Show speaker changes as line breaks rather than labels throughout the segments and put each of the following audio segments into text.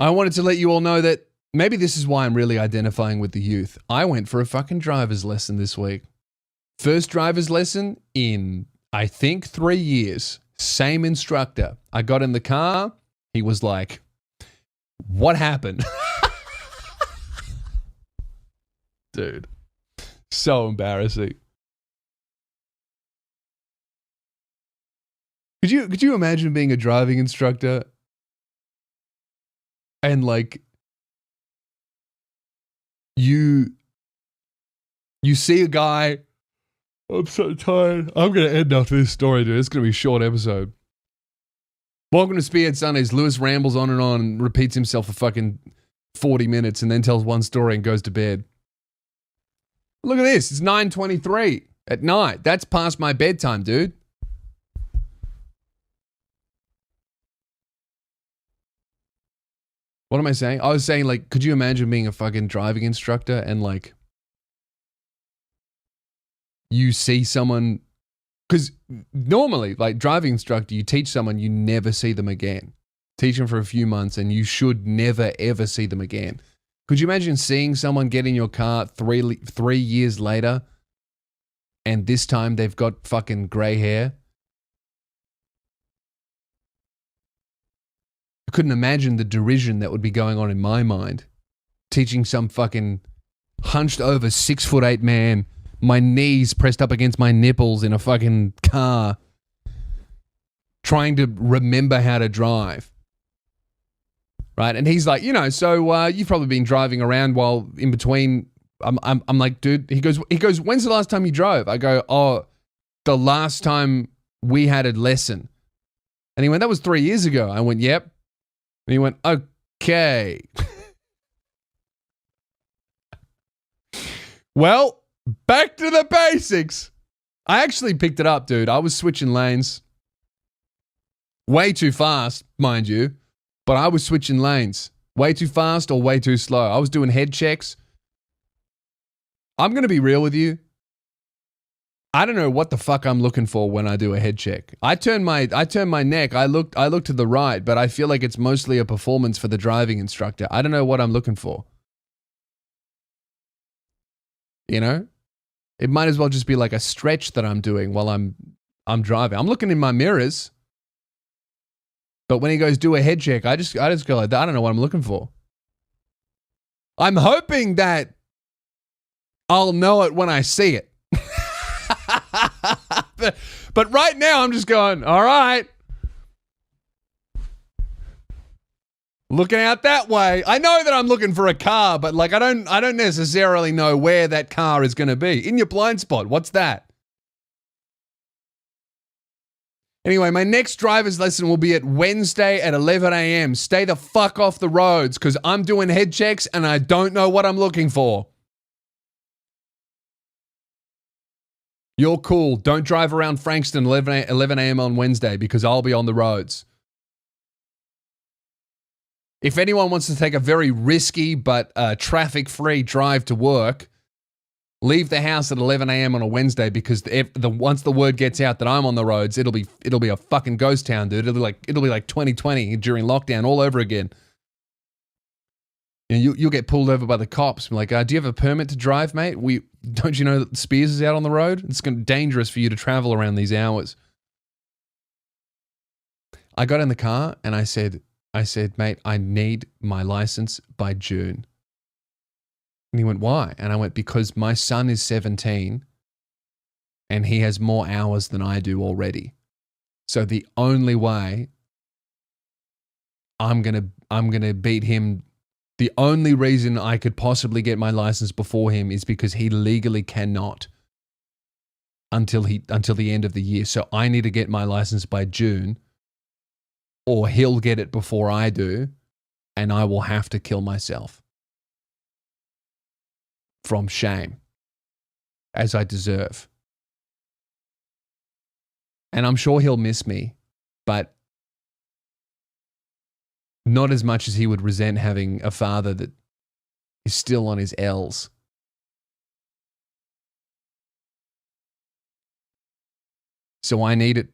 I wanted to let you all know that maybe this is why I'm really identifying with the youth. I went for a fucking driver's lesson this week. First driver's lesson in, I think, 3 years. Same instructor. I got in the car. He was like, what happened? Dude, so embarrassing. Could you imagine being a driving instructor and like you see a guy? I'm so tired. I'm gonna end after this story, dude. It's gonna be a short episode. Welcome to Spearhead Sundays. Lewis rambles on and repeats himself for fucking 40 minutes and then tells one story and goes to bed. Look at this. It's 9:23 at night. That's past my bedtime, dude. What am I saying? I was saying, like, could you imagine being a fucking driving instructor and, like, you see someone... Because normally, like, driving instructor, you teach someone, you never see them again. Teach them for a few months and you should never, ever see them again. Could you imagine seeing someone get in your car 3 years later and this time they've got fucking grey hair? I couldn't imagine the derision that would be going on in my mind. Teaching some fucking hunched over 6'8" man, my knees pressed up against my nipples in a fucking car, trying to remember how to drive. Right? And he's like, you know, so you've probably been driving around while in between. I'm like, dude, he goes, when's the last time you drove? I go, oh, the last time we had a lesson. And he went, that was 3 years ago. I went, yep. And he went, okay. Well, back to the basics. I actually picked it up, dude. I was switching lanes. Way too fast, mind you. But I was switching lanes. Way too fast or way too slow. I was doing head checks. I'm going to be real with you. I don't know what the fuck I'm looking for when I do a head check. I turn my neck. I look to the right, but I feel like it's mostly a performance for the driving instructor. I don't know what I'm looking for. You know? It might as well just be like a stretch that I'm doing while I'm driving. I'm looking in my mirrors. But when he goes do a head check, I just go like that. I don't know what I'm looking for. I'm hoping that I'll know it when I see it. But right now I'm just going, all right. Looking out that way. I know that I'm looking for a car, but like I don't necessarily know where that car is going to be. In your blind spot. What's that? Anyway, my next driver's lesson will be at Wednesday at 11 a.m. Stay the fuck off the roads because I'm doing head checks and I don't know what I'm looking for. You're cool. Don't drive around Frankston 11 a.m. on Wednesday because I'll be on the roads. If anyone wants to take a very risky but traffic-free drive to work, leave the house at 11 a.m. on a Wednesday because once the word gets out that I'm on the roads, it'll be a fucking ghost town, dude. It'll be like 2020 during lockdown all over again. And you'll get pulled over by the cops. Like, do you have a permit to drive, mate? Don't you know that Spears is out on the road? It's dangerous for you to travel around these hours. I got in the car and I said, mate, I need my license by June. And he went, why? And I went, because my son is 17 and he has more hours than I do already. So the only way I'm gonna beat him, the only reason I could possibly get my license before him is because he legally cannot until the end of the year. So I need to get my license by June or he'll get it before I do and I will have to kill myself. From shame, as I deserve. And I'm sure he'll miss me, but not as much as he would resent having a father that is still on his L's. So I need it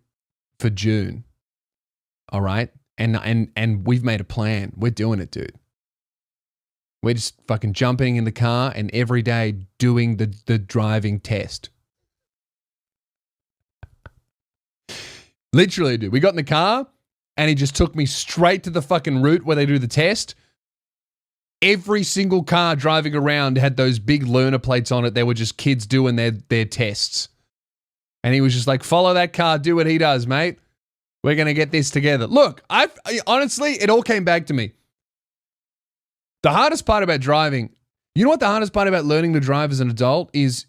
for June. All right? And we've made a plan. We're doing it, dude. We're just fucking jumping in the car and every day doing the driving test. Literally, dude. We got in the car and he just took me straight to the fucking route where they do the test. Every single car driving around had those big learner plates on it. They were just kids doing their tests. And he was just like, follow that car, do what he does, mate. We're going to get this together. Look, I honestly, it all came back to me. The hardest part about driving, you know what the hardest part about learning to drive as an adult is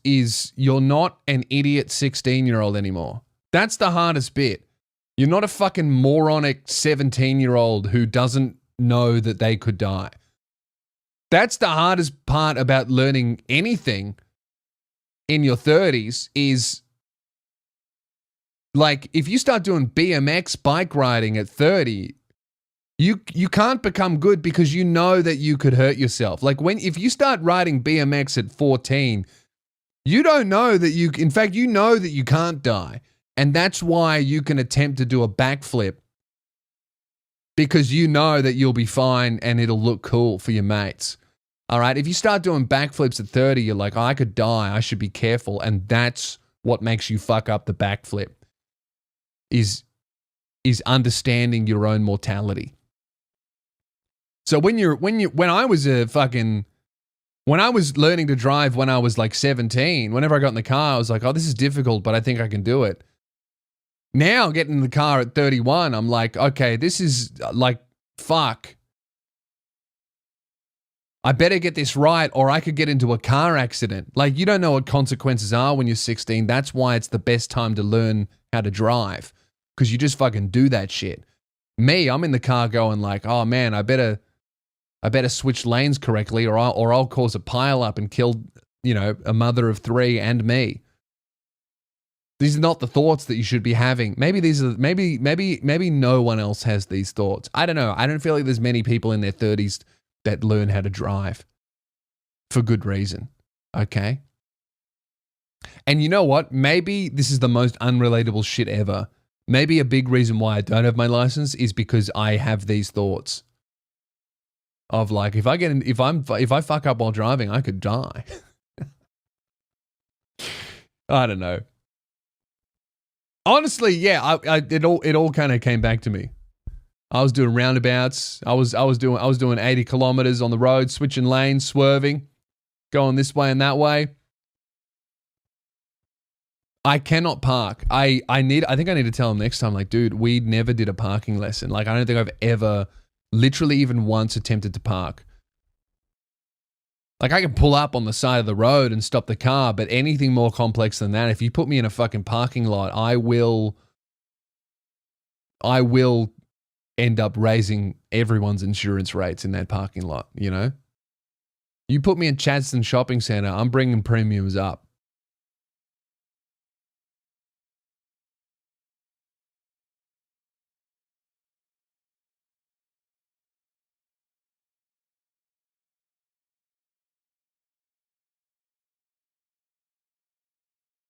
you're not an idiot 16-year-old anymore. That's the hardest bit. You're not a fucking moronic 17-year-old who doesn't know that they could die. That's the hardest part about learning anything in your 30s is like if you start doing BMX bike riding at 30, you can't become good because you know that you could hurt yourself. Like if you start riding BMX at 14, you don't know that in fact, you know that you can't die. And that's why you can attempt to do a backflip because you know that you'll be fine and it'll look cool for your mates. All right. If you start doing backflips at 30, you're like, oh, I could die. I should be careful. And that's what makes you fuck up the backflip is understanding your own mortality. So when I was learning to drive when I was like 17, whenever I got in the car, I was like, oh, this is difficult, but I think I can do it. Now getting in the car at 31, I'm like, okay, this is like, fuck. I better get this right or I could get into a car accident. Like, you don't know what consequences are when you're 16. That's why it's the best time to learn how to drive because you just fucking do that shit. Me, I'm in the car going like, oh man, I better switch lanes correctly or I'll cause a pile up and kill, a mother of 3 and me. These are not the thoughts that you should be having. Maybe maybe no one else has these thoughts. I don't know. I don't feel like there's many people in their 30s that learn how to drive for good reason. Okay? And you know what? Maybe this is the most unrelatable shit ever. Maybe a big reason why I don't have my license is because I have these thoughts of like, if I fuck up while driving, I could die. I don't know. Honestly, yeah, it all kind of came back to me. I was doing roundabouts. I was doing 80 kilometers on the road, switching lanes, swerving, going this way and that way. I cannot park. I think I need to tell him next time, like, dude, we never did a parking lesson. Like, I don't think I've ever literally even once attempted to park. Like, I can pull up on the side of the road and stop the car, but anything more complex than that, if you put me in a fucking parking lot, I will end up raising everyone's insurance rates in that parking lot, You put me in Chadstone Shopping Centre, I'm bringing premiums up.